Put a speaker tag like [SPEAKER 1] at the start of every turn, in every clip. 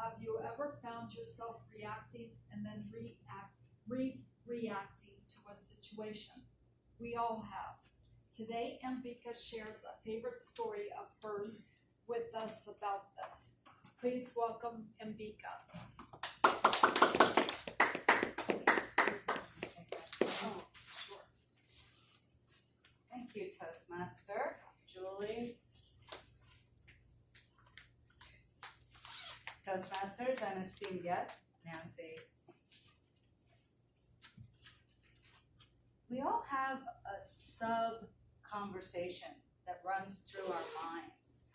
[SPEAKER 1] Have you ever found yourself reacting and then reacting to a situation? We all have. Today, Ambika shares a favorite story of hers with us about this. Please welcome Ambika.
[SPEAKER 2] Oh, sure. Thank you, Toastmaster. Julie. Toastmasters and esteemed guests, Nancy. We all have a sub-conversation that runs through our minds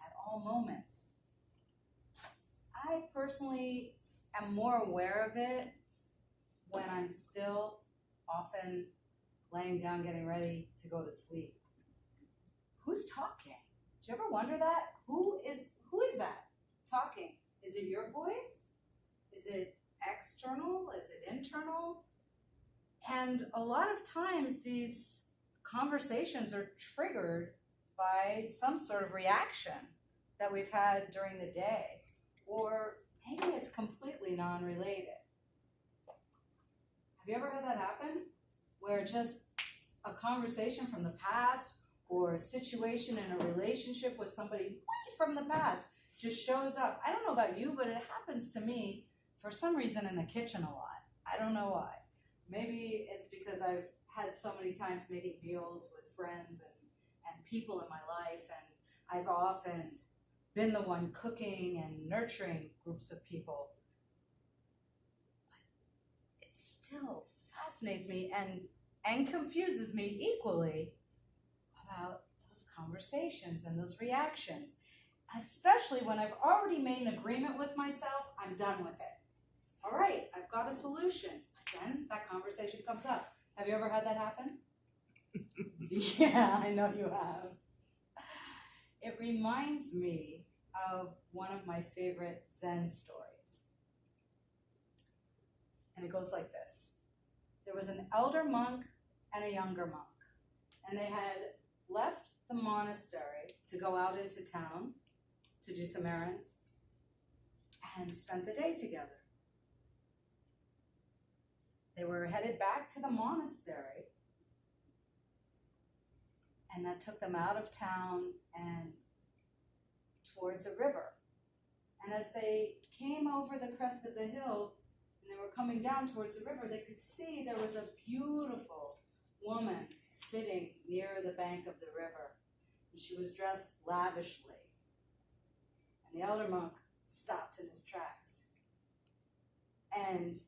[SPEAKER 2] at all moments. I personally am more aware of it when I'm still often laying down getting ready to go to sleep. Who's talking? Do you ever wonder that? Who is that talking? Is it your voice? Is it external? Is it internal? And a lot of times these conversations are triggered by some sort of reaction that we've had during the day, or maybe it's completely non-related. Have you ever had that happen? Where just a conversation from the past or a situation in a relationship with somebody way from the past just shows up. I don't know about you, but it happens to me for some reason in the kitchen a lot. I don't know why. Maybe it's because I've had so many times making meals with friends and people in my life, and I've often been the one cooking and nurturing groups of people. But it still fascinates me and confuses me equally about those conversations and those reactions, especially when I've already made an agreement with myself. I'm done with it. All right, I've got a solution. But then that conversation comes up. Have you ever had that happen? Yeah, I know you have. It reminds me of one of my favorite Zen stories. And it goes like this. There was an elder monk and a younger monk, and they had left the monastery to go out into town to do some errands and spent the day together. They were headed back to the monastery, and that took them out of town and towards a river. And as they came over the crest of the hill and they were coming down towards the river, they could see there was a beautiful woman sitting near the bank of the river. And she was dressed lavishly. And the elder monk stopped in his tracks. And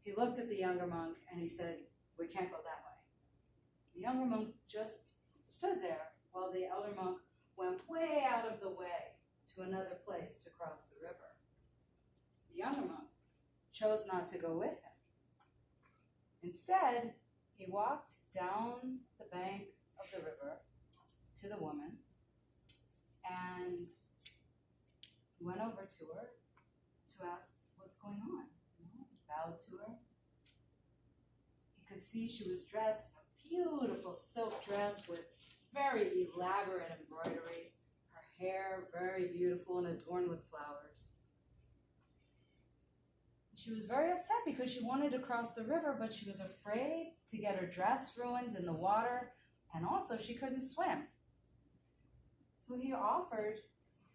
[SPEAKER 2] he looked at the younger monk and he said, "We can't go that way." The younger monk just stood there while the elder monk went way out of the way to another place to cross the river. The younger monk chose not to go with him. Instead, he walked down the bank of the river to the woman and he went over to her to ask what's going on. Bowed to her. He could see she was dressed in a beautiful silk dress with very elaborate embroidery, her hair very beautiful and adorned with flowers. She was very upset because she wanted to cross the river, but she was afraid to get her dress ruined in the water, and also she couldn't swim. So he offered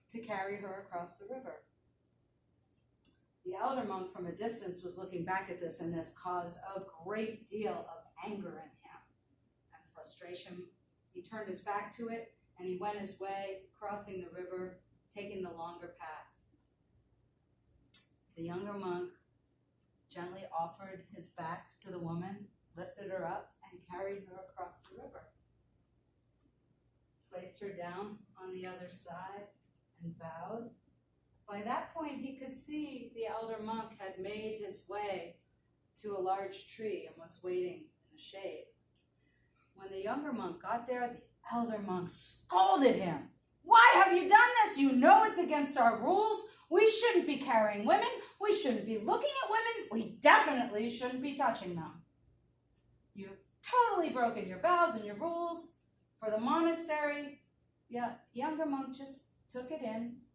[SPEAKER 2] to carry her across the river. The elder monk from a distance was looking back at this, and this caused a great deal of anger in him and frustration. He turned his back to it, and he went his way, crossing the river, taking the longer path. The younger monk gently offered his back to the woman, lifted her up, and carried her across the river. Placed her down on the other side and bowed. By that point, he could see the elder monk had made his way to a large tree and was waiting in the shade. When the younger monk got there, the elder monk scolded him. "Why have you done this? You know it's against our rules. We shouldn't be carrying women. We shouldn't be looking at women. We definitely shouldn't be touching them. You've totally broken your vows and your rules for the monastery." The younger monk just took it in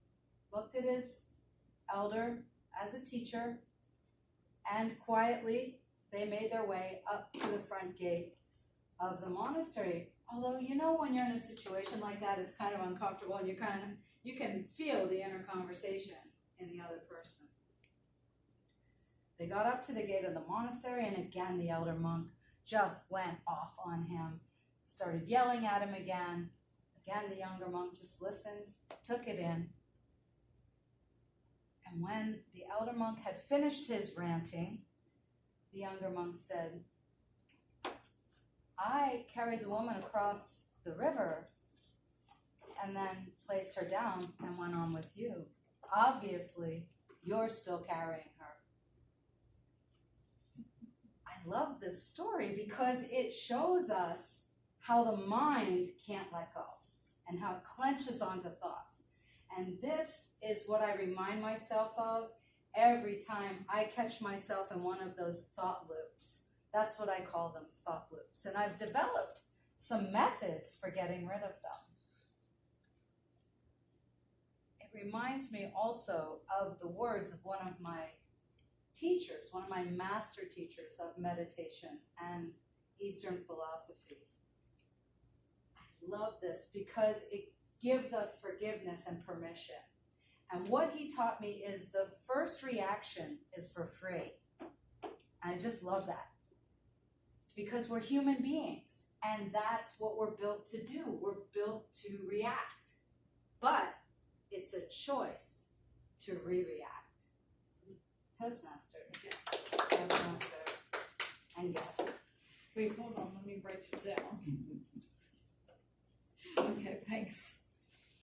[SPEAKER 2] looked at his elder as a teacher, and quietly they made their way up to the front gate of the monastery. Although, you know, when you're in a situation like that, it's kind of uncomfortable, and you can feel the inner conversation in the other person. They got up to the gate of the monastery, and again the elder monk just went off on him, started yelling at him again. Again, the younger monk just listened, took it in. And when the elder monk had finished his ranting, the younger monk said, I carried the woman across the river and then placed her down and went on with you. Obviously, you're still carrying her. I love this story because it shows us how the mind can't let go and how it clenches onto thoughts. And this is what I remind myself of every time I catch myself in one of those thought loops. That's what I call them, thought loops. And I've developed some methods for getting rid of them. It reminds me also of the words of one of my teachers, one of my master teachers of meditation and Eastern philosophy. I love this because it gives us forgiveness and permission. And what he taught me is the first reaction is for free. I just love that. Because we're human beings, and that's what we're built to do. We're built to react. But it's a choice to re-react. Toastmasters. Toastmaster. And guest.
[SPEAKER 1] Wait, hold on, let me write it down. Okay, thanks.